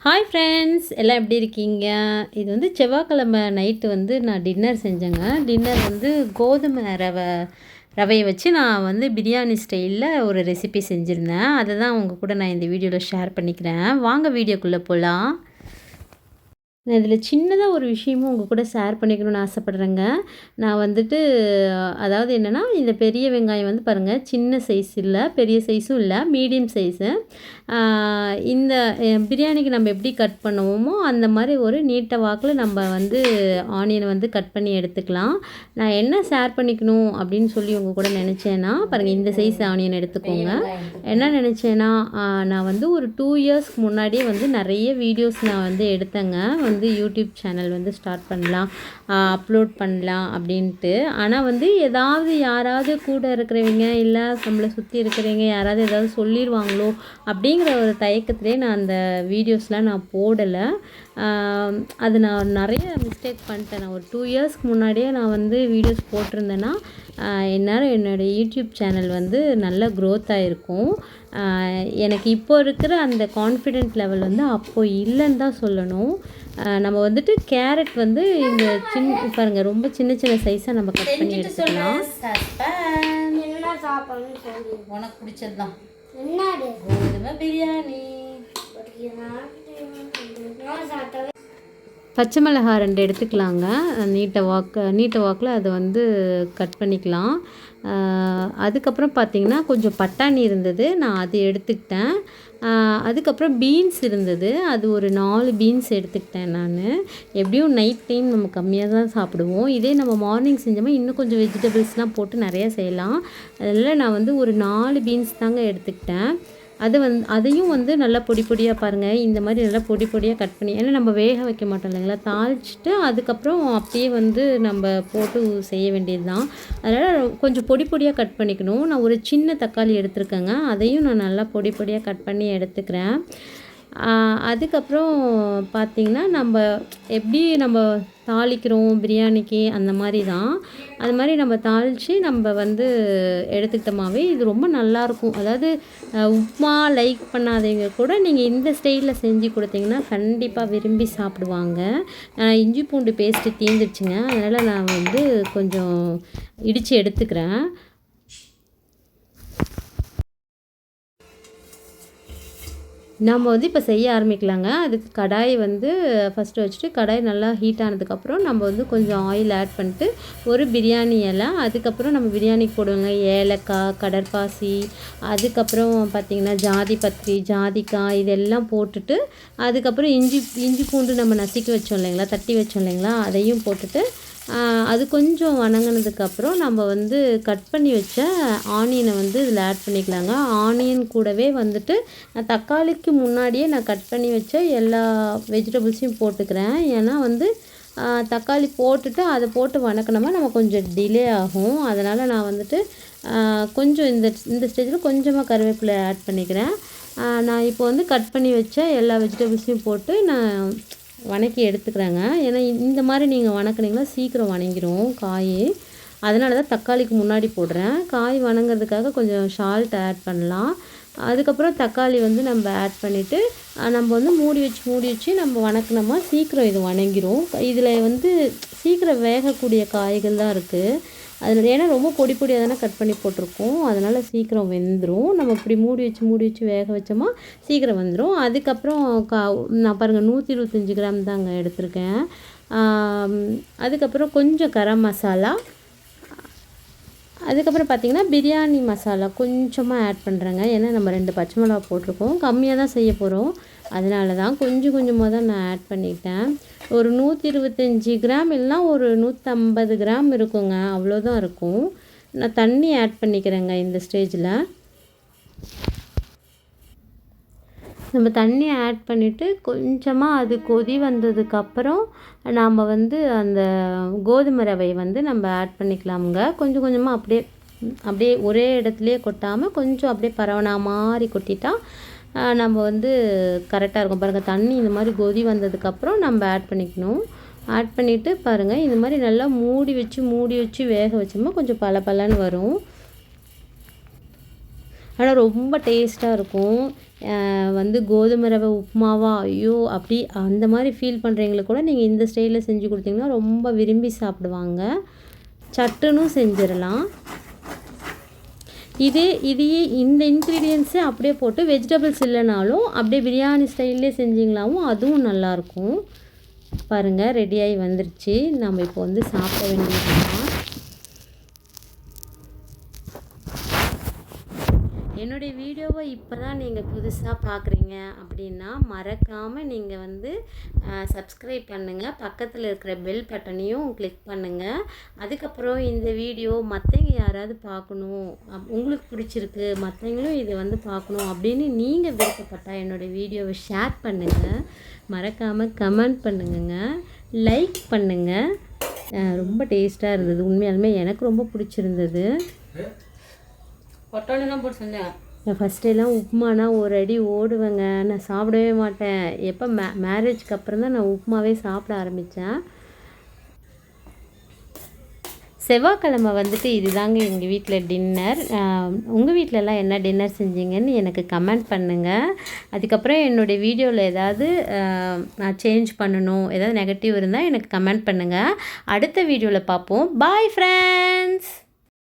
Hi friends, எல்லாம் எப்படி இருக்கீங்க? இது வந்து செவ்வாய்க்கிழமை நைட்டு வந்து நான் டின்னர் செஞ்சேங்க. டின்னர் வந்து கோதுமை ரவையை வச்சு நான் வந்து பிரியாணி ஸ்டைலில் ஒரு ரெசிபி செஞ்சுருந்தேன். அதை தான் உங்கள் கூட நான் இந்த வீடியோவில் ஷேர் பண்ணிக்கிறேன். வாங்க வீடியோக்குள்ளே போகலாம். நான் இதில் சின்னதாக ஒரு விஷயமும் உங்கள் கூட ஷேர் பண்ணிக்கணும்னு ஆசைப்பட்றேங்க. நான் வந்துட்டு அதாவது என்னென்னா, இந்த பெரிய வெங்காயம் வந்து பாருங்கள், சின்ன சைஸ் இல்லை, பெரிய சைஸும் இல்லை, மீடியம் சைஸு. இந்த பிரியாணிக்கு நம்ம எப்படி கட் பண்ணுவோமோ அந்த மாதிரி ஒரு நீட்ட வாக்கில் நம்ம வந்து ஆனியனை வந்து கட் பண்ணி எடுத்துக்கலாம். நான் என்ன ஷேர் பண்ணிக்கணும் அப்படின்னு சொல்லி உங்கள் கூட நினச்சேன்னா, பாருங்கள் இந்த சைஸ் ஆனியன் எடுத்துக்கோங்க. என்ன நினச்சேன்னா, நான் வந்து ஒரு 2 இயர்ஸ்க்கு முன்னாடியே வந்து நிறைய வீடியோஸ் நான் வந்து எடுத்தேங்க. வந்து யூடியூப் சேனல் வந்து ஸ்டார்ட் பண்ணலாம், அப்லோட் பண்ணலாம் அப்படின்ட்டு. ஆனால் வந்து யாராவது கூட இருக்கிறவங்க இல்லை நம்மளை சுற்றி இருக்கிறவங்க யாராவது ஏதாவது சொல்லிடுவாங்களோ அப்படிங்கிற ஒரு தயக்கத்திலே நான் அந்த வீடியோஸ்லாம் நான் போடலை. அது நான் நிறைய மிஸ்டேக் பண்ணிட்டேன். நான் ஒரு 2 இயர்ஸ்க்கு முன்னாடியே நான் வந்து வீடியோஸ் போட்டிருந்தேன்னா என்னால் என்னோடய யூடியூப் சேனல் வந்து நல்ல க்ரோத் ஆகிருக்கும். எனக்கு இப்போ இருக்கிற அந்த கான்ஃபிடென்ட் லெவல் வந்து அப்போது இல்லைன்னு தான் சொல்லணும். நம்ம வந்துட்டு கேரட் வந்து இந்த பாருங்கள், ரொம்ப சின்ன சின்ன சைஸாக நம்ம கட் பண்ணி எடுத்துக்கலாம். உனக்கு பிடிச்சது தான் கோதுமை பிரியாணி. பச்சை மிளகாய் 2 எடுத்துக்கலாங்க. நீட்ட வாக்கில் அதை வந்து கட் பண்ணிக்கலாம். அதுக்கப்புறம் பார்த்திங்கன்னா கொஞ்சம் பட்டாணி இருந்தது, நான் அது எடுத்துக்கிட்டேன். அதுக்கப்புறம் பீன்ஸ் இருந்தது, அது ஒரு 4 பீன்ஸ் எடுத்துக்கிட்டேன் நான். எப்படியும் நைட் டைம் நம்ம கம்மியாக தான் சாப்பிடுவோம். இதே நம்ம மார்னிங் செஞ்சோமா இன்னும் கொஞ்சம் வெஜிடபிள்ஸ்லாம் போட்டு நிறையா செய்யலாம். அதில் நான் வந்து ஒரு 4 பீன்ஸ் தாங்க எடுத்துக்கிட்டேன். அதையும் வந்து நல்லா பொடி பொடியாக பாருங்கள், இந்த மாதிரி நல்லா பொடி பொடியாக கட் பண்ணி, ஏன்னா நம்ம வேக வைக்க மாட்டோம் இல்லைங்களா, தாளிச்சிட்டு அதுக்கப்புறம் அப்படியே வந்து நம்ம போட்டு செய்ய வேண்டியது தான். அதனால் கொஞ்சம் பொடி பொடியாக கட் பண்ணிக்கணும். நான் ஒரு சின்ன தக்காளி எடுத்துருக்கேங்க, அதையும் நான் நல்லா பொடி பொடியாக கட் பண்ணி எடுத்துக்கிறேன். அதுக்கப்புறம் பார்த்திங்கன்னா, நம்ம எப்படி நம்ம தாளிக்கிறோம் பிரியாணிக்கு அந்த மாதிரி தான். அது மாதிரி நம்ம தாளித்து நம்ம வந்து எடுத்துக்கிட்டோமாவே இது ரொம்ப நல்லாயிருக்கும். அதாவது உப்புமா லைக் பண்ணாதவங்க கூட நீங்கள் இந்த ஸ்டைலில் செஞ்சு கொடுத்தீங்கன்னா கண்டிப்பாக விரும்பி சாப்பிடுவாங்க. இஞ்சி பூண்டு பேஸ்ட்டு தீர்ந்துடுச்சுங்க, அதனால் நான் வந்து கொஞ்சம் இடித்து எடுத்துக்கிறேன். நம்ம வந்து இப்போ செய்ய ஆரம்பிக்கலாங்க. அதுக்கு கடாய் வந்து ஃபஸ்ட்டு வச்சுட்டு, கடாய் நல்லா ஹீட் ஆனதுக்கப்புறம் நம்ம வந்து கொஞ்சம் ஆயில் ஆட் பண்ணிட்டு, ஒரு பிரியாணி இலை, அதுக்கப்புறம் நம்ம பிரியாணிக்கு போடுவோங்க ஏலக்காய், கடற்பாசி, அதுக்கப்புறம் பார்த்திங்கன்னா ஜாதி பத்திரி, ஜாதிக்காய், இதெல்லாம் போட்டுட்டு, அதுக்கப்புறம் இஞ்சி பூண்டு நம்ம நசுக்கி வச்சோம் இல்லைங்களா, தட்டி வச்சோம் இல்லைங்களா, அதையும் போட்டுட்டு அது கொஞ்சம் வணங்கினதுக்கப்புறம் நம்ம வந்து கட் பண்ணி வச்ச ஆனியனை வந்து இதில் ஆட் பண்ணிக்கலாங்க. ஆனியன் கூடவே வந்துட்டு நான் தக்காளிக்கு முன்னாடியே நான் கட் பண்ணி வச்ச எல்லா வெஜிடபிள்ஸையும் போட்டுக்கிறேன். ஏன்னா வந்து தக்காளி போட்டுட்டு அதை போட்டு வணக்கினோமா நம்ம கொஞ்சம் டிலே ஆகும். அதனால் நான் வந்துட்டு கொஞ்சம் இந்த ஸ்டேஜில் கொஞ்சமாக கருவேப்பிலை ஆட் பண்ணிக்கிறேன். நான் இப்போ வந்து கட் பண்ணி வச்ச எல்லா வெஜிடபிள்ஸையும் போட்டு நான் வணக்கி எடுத்துக்கிறேங்க. ஏன்னா இந்த மாதிரி நீங்கள் வணக்குனீங்கன்னா சீக்கிரம் வணங்கிடும் காய். அதனால தான் தக்காளிக்கு முன்னாடி போடுறேன். காய் வணங்கிறதுக்காக கொஞ்சம் சால்ட் ஆட் பண்ணலாம். அதுக்கப்புறம் தக்காளி வந்து நம்ம ஆட் பண்ணிவிட்டு நம்ம வந்து மூடி வச்சு நம்ம வணக்கினோமா சீக்கிரம் இது வணங்கிடும். இதில் வந்து சீக்கிரம் வேகக்கூடிய காய்கள் தான் இருக்குது. அதில் ஏன்னா ரொம்ப பொடி பொடியாக தானே கட் பண்ணி போட்டிருக்கோம், அதனால் சீக்கிரம் வெந்துடும். நம்ம இப்படி மூடி வச்சு வேக வச்சோமா சீக்கிரம் வந்துடும். அதுக்கப்புறம் நான் பாருங்கள் 125 கிராம் தாங்க எடுத்திருக்கேன். அதுக்கப்புறம் கொஞ்சம் கரம் மசாலா, அதுக்கப்புறம் பார்த்திங்கன்னா பிரியாணி மசாலா கொஞ்சமாக ஆட் பண்ணுறேங்க. ஏன்னா நம்ம 2 பச்சை மிளகா போட்டிருக்கோம், கம்மியாக தான் செய்ய போகிறோம், அதனால தான் கொஞ்சமாக தான் நான் ஆட் பண்ணிட்டேன். ஒரு 125 கிராம் இல்லைனா ஒரு 150 கிராம் இருக்குங்க, அவ்வளோதான் இருக்கும். நான் தண்ணி ஆட் பண்ணிக்கிறேங்க இந்த ஸ்டேஜில். நம்ம தண்ணி ஆட் பண்ணிவிட்டு கொஞ்சமாக அது கொதி வந்ததுக்கப்புறம் நாம் வந்து அந்த கோதுமை ரவையை வந்து நம்ம ஆட் பண்ணிக்கலாமுங்க. கொஞ்சமாக அப்படியே ஒரே இடத்துலையே கொட்டாமல் கொஞ்சம் அப்படியே பரவனா மாதிரி கொட்டிட்டா நம்ம வந்து கரெக்டாக இருக்கும். பாருங்கள், தண்ணி இந்த மாதிரி கொதி வந்ததுக்கப்புறம் நம்ம ஆட் பண்ணிக்கணும். ஆட் பண்ணிவிட்டு பாருங்கள், இந்த மாதிரி நல்லா மூடி வச்சு வேக வச்சோம்னா கொஞ்சம் பலன்னு வரும். ஆனால் ரொம்ப டேஸ்ட்டாக இருக்கும். வந்து கோதுமை ரவை உப்புமாவா ஐயோ அப்படி அந்த மாதிரி ஃபீல் பண்ணுறவங்களுக்கு கூட நீங்கள் இந்த ஸ்டைலில் செஞ்சு கொடுத்தீங்கன்னா ரொம்ப விரும்பி சாப்பிடுவாங்க. சட்டுன்னு செஞ்சிடலாம். இதையே இந்த இன்க்ரீடியன்ஸை அப்படியே போட்டு வெஜிடபிள்ஸ் இல்லைனாலும் அப்படியே பிரியாணி ஸ்டைல்லே செஞ்சிங்களாவும் அதுவும் நல்லாயிருக்கும். பாருங்கள் ரெடியாகி வந்துருச்சு. நம்ம இப்போ வந்து சாப்பிட வேண்டியதுதான். என்னுடைய வீடியோவை இப்போ தான் நீங்கள் புதுசாக பார்க்குறீங்க அப்படின்னா மறக்காமல் நீங்கள் வந்து சப்ஸ்கிரைப் பண்ணுங்கள். பக்கத்தில் இருக்கிற பெல் பட்டனையும் கிளிக் பண்ணுங்கள். அதுக்கப்புறம் இந்த வீடியோ மற்றவங்க யாராவது பார்க்கணும், உங்களுக்கு பிடிச்சிருக்கு, மற்றவங்களும் இதை வந்து பார்க்கணும் அப்படின்னு நீங்கள் விருப்பப்பட்டால் என்னுடைய வீடியோவை ஷேர் பண்ணுங்கள். மறக்காமல் கமெண்ட் பண்ணுங்க, லைக் பண்ணுங்கள். ரொம்ப டேஸ்ட்டாக இருந்தது. உண்மையாலுமே எனக்கு ரொம்ப பிடிச்சிருந்தது. பொட்டாலாம் போட்டு செஞ்சேன். நான் ஃபஸ்ட்டெல்லாம் உப்புமானா ஒரு அடி ஓடுவேங்க. நான் சாப்பிடவே மாட்டேன். எப்போ மேரேஜ்க்கு அப்புறம் தான் நான் உப்புமாவே சாப்பிட ஆரம்பித்தேன். செவ்வாய்க்கிழமை வந்துட்டு இதுதாங்க எங்கள் வீட்டில் டின்னர். உங்கள் வீட்டிலலாம் என்ன டின்னர் செஞ்சீங்கன்னு எனக்கு கமெண்ட் பண்ணுங்கள். அதுக்கப்புறம் என்னுடைய வீடியோவில் ஏதாவது நான் சேஞ்ச் பண்ணணும், ஏதாவது நெகட்டிவ் இருந்தால் எனக்கு கமெண்ட் பண்ணுங்கள். அடுத்த வீடியோவில் பார்ப்போம். Bye friends.